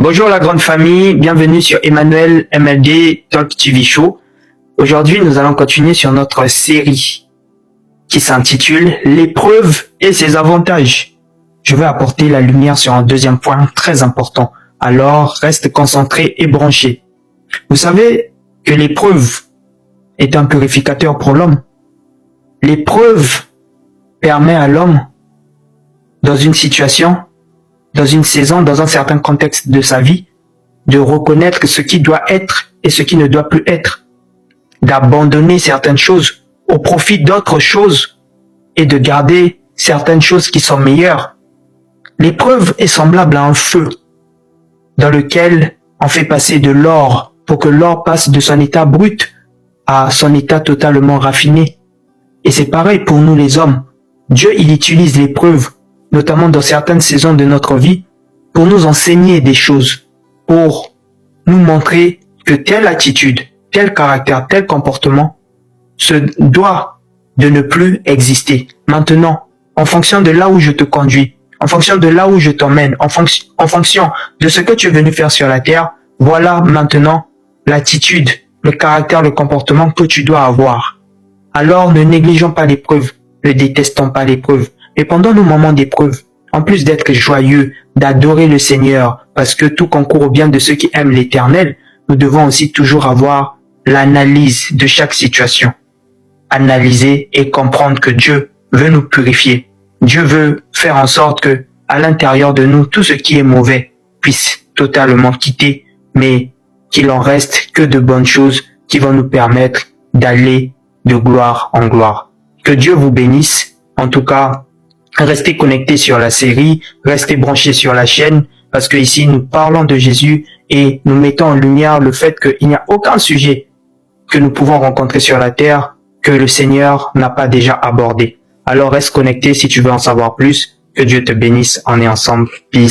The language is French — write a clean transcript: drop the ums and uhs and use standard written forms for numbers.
Bonjour la grande famille, bienvenue sur Emmanuel MLD Talk TV Show. Aujourd'hui, nous allons continuer sur notre série qui s'intitule L'épreuve et ses avantages. Je vais apporter la lumière sur un deuxième point très important. Alors, reste concentré et branché. Vous savez que l'épreuve est un purificateur pour l'homme. L'épreuve permet à l'homme, dans une situation, dans une saison, dans un certain contexte de sa vie, de reconnaître ce qui doit être et ce qui ne doit plus être, d'abandonner certaines choses au profit d'autres choses et de garder certaines choses qui sont meilleures. L'épreuve est semblable à un feu dans lequel on fait passer de l'or pour que l'or passe de son état brut à son état totalement raffiné. Et c'est pareil pour nous les hommes. Dieu, il utilise l'épreuve, notamment dans certaines saisons de notre vie, pour nous enseigner des choses, pour nous montrer que telle attitude, tel caractère, tel comportement se doit de ne plus exister. Maintenant, en fonction de là où je te conduis, en fonction de là où je t'emmène, en fonction de ce que tu es venu faire sur la terre, voilà maintenant l'attitude, le caractère, le comportement que tu dois avoir. Alors ne négligeons pas l'épreuve, ne détestons pas l'épreuve. Et pendant nos moments d'épreuve, en plus d'être joyeux, d'adorer le Seigneur, parce que tout concourt au bien de ceux qui aiment l'Éternel, nous devons aussi toujours avoir l'analyse de chaque situation. Analyser et comprendre que Dieu veut nous purifier. Dieu veut faire en sorte que, à l'intérieur de nous, tout ce qui est mauvais puisse totalement quitter, mais qu'il en reste que de bonnes choses qui vont nous permettre d'aller de gloire en gloire. Que Dieu vous bénisse. En tout cas, restez connectés sur la série, restez branchés sur la chaîne, parce que ici nous parlons de Jésus et nous mettons en lumière le fait qu'il n'y a aucun sujet que nous pouvons rencontrer sur la terre que le Seigneur n'a pas déjà abordé. Alors reste connecté si tu veux en savoir plus. Que Dieu te bénisse. On est ensemble. Peace.